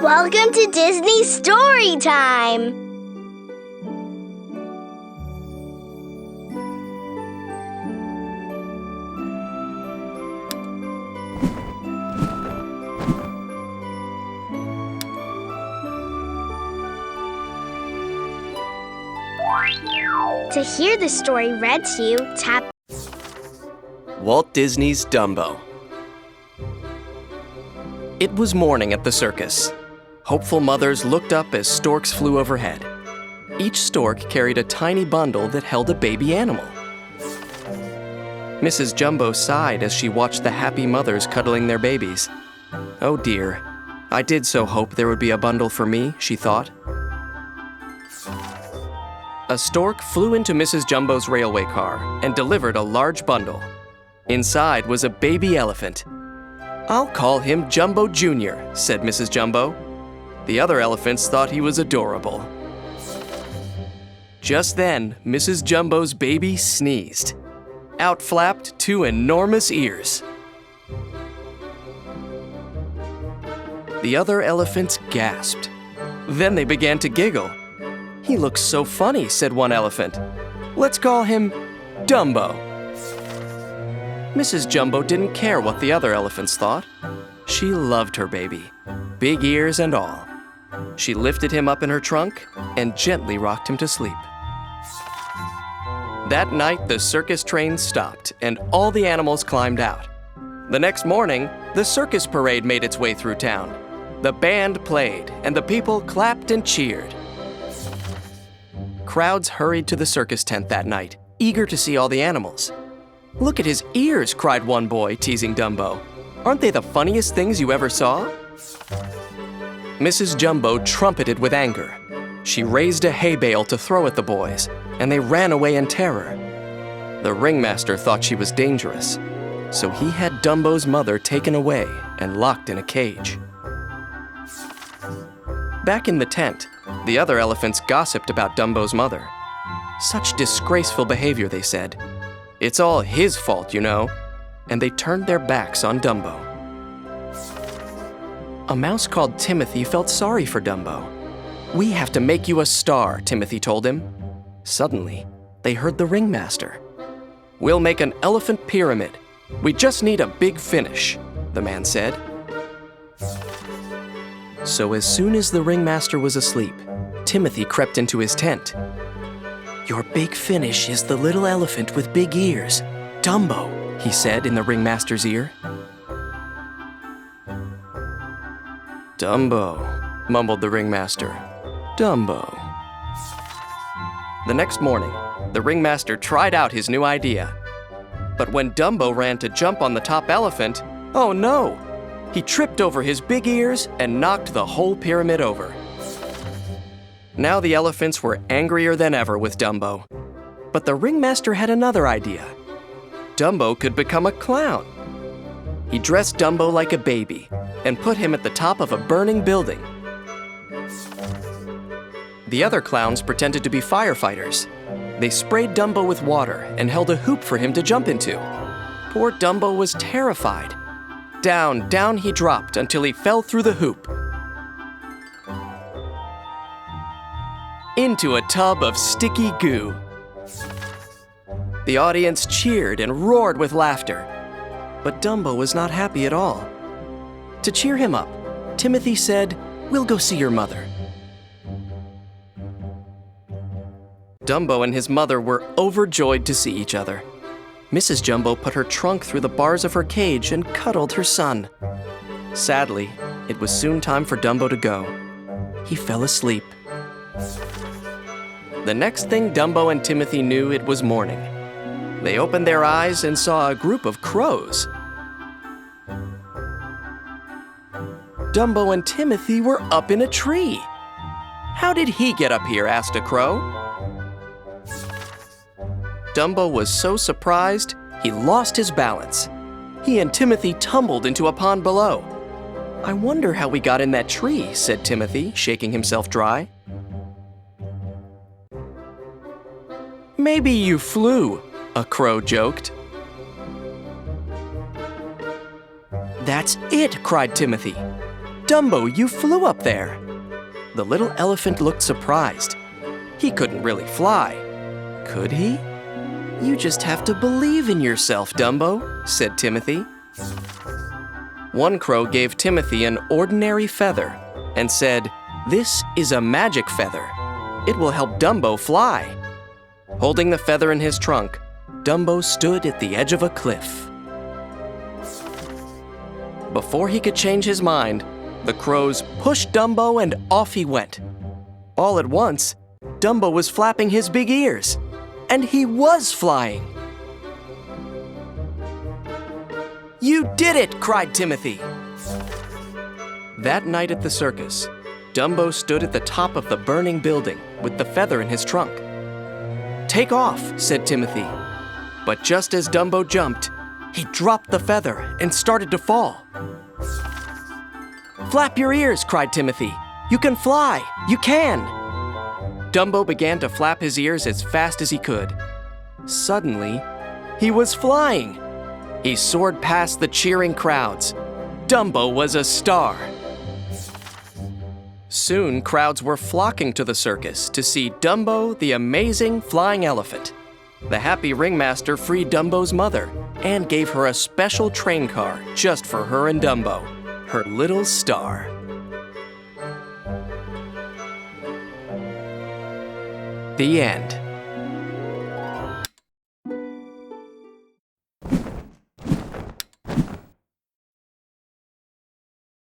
Welcome to Disney StoryTime! To hear the story read to you, tap Walt Disney's Dumbo. It was morning at the circus. Hopeful mothers looked up as storks flew overhead. Each stork carried a tiny bundle that held a baby animal. Mrs. Jumbo sighed as she watched the happy mothers cuddling their babies. Oh dear, I did so hope there would be a bundle for me, she thought. A stork flew into Mrs. Jumbo's railway car and delivered a large bundle. Inside was a baby elephant. "I'll call him Jumbo Jr.," said Mrs. Jumbo. The other elephants thought he was adorable. Just then, Mrs. Jumbo's baby sneezed. Out flapped two enormous ears. The other elephants gasped. Then they began to giggle. "He looks so funny," said one elephant. "Let's call him Dumbo." Mrs. Jumbo didn't care what the other elephants thought. She loved her baby, big ears and all. She lifted him up in her trunk and gently rocked him to sleep. That night, the circus train stopped and all the animals climbed out. The next morning, the circus parade made its way through town. The band played and the people clapped and cheered. Crowds hurried to the circus tent that night, eager to see all the animals. "Look at his ears," cried one boy, teasing Dumbo. "Aren't they the funniest things you ever saw?" Mrs. Jumbo trumpeted with anger. She raised a hay bale to throw at the boys, and they ran away in terror. The ringmaster thought she was dangerous, so he had Dumbo's mother taken away and locked in a cage. Back in the tent, the other elephants gossiped about Dumbo's mother. "Such disgraceful behavior," they said. "It's all his fault, you know." And they turned their backs on Dumbo. A mouse called Timothy felt sorry for Dumbo. "We have to make you a star," Timothy told him. Suddenly, they heard the ringmaster. "We'll make an elephant pyramid. We just need a big finish," the man said. So as soon as the ringmaster was asleep, Timothy crept into his tent. "Your big finish is the little elephant with big ears, Dumbo," he said in the ringmaster's ear. "Dumbo," mumbled the ringmaster. "Dumbo." The next morning, the ringmaster tried out his new idea. But when Dumbo ran to jump on the top elephant, oh no! He tripped over his big ears and knocked the whole pyramid over. Now the elephants were angrier than ever with Dumbo. But the ringmaster had another idea. Dumbo could become a clown. He dressed Dumbo like a baby and put him at the top of a burning building. The other clowns pretended to be firefighters. They sprayed Dumbo with water and held a hoop for him to jump into. Poor Dumbo was terrified. Down, down he dropped until he fell through the hoop. Into a tub of sticky goo. The audience cheered and roared with laughter. But Dumbo was not happy at all. To cheer him up, Timothy said, "We'll go see your mother." Dumbo and his mother were overjoyed to see each other. Mrs. Jumbo put her trunk through the bars of her cage and cuddled her son. Sadly, it was soon time for Dumbo to go. He fell asleep. The next thing Dumbo and Timothy knew, it was morning. They opened their eyes and saw a group of crows. Dumbo and Timothy were up in a tree. "How did he get up here?" asked a crow. Dumbo was so surprised, he lost his balance. He and Timothy tumbled into a pond below. "I wonder how we got in that tree," said Timothy, shaking himself dry. "Maybe you flew," a crow joked. "That's it," cried Timothy. Dumbo, you flew up there. The little elephant looked surprised. He couldn't really fly, could he? You just have to believe in yourself, Dumbo, said Timothy. One crow gave Timothy an ordinary feather and said, "This is a magic feather. It will help Dumbo fly." Holding the feather in his trunk, Dumbo stood at the edge of a cliff. Before he could change his mind, the crows pushed Dumbo and off he went. All at once, Dumbo was flapping his big ears, and he was flying. "You did it!" cried Timothy. That night at the circus, Dumbo stood at the top of the burning building with the feather in his trunk. "Take off," said Timothy. But just as Dumbo jumped, he dropped the feather and started to fall. "Flap your ears," cried Timothy. "You can fly! You can!" Dumbo began to flap his ears as fast as he could. Suddenly, he was flying. He soared past the cheering crowds. Dumbo was a star. Soon, crowds were flocking to the circus to see Dumbo, the amazing flying elephant. The happy ringmaster freed Dumbo's mother and gave her a special train car just for her and Dumbo, her little star. The end.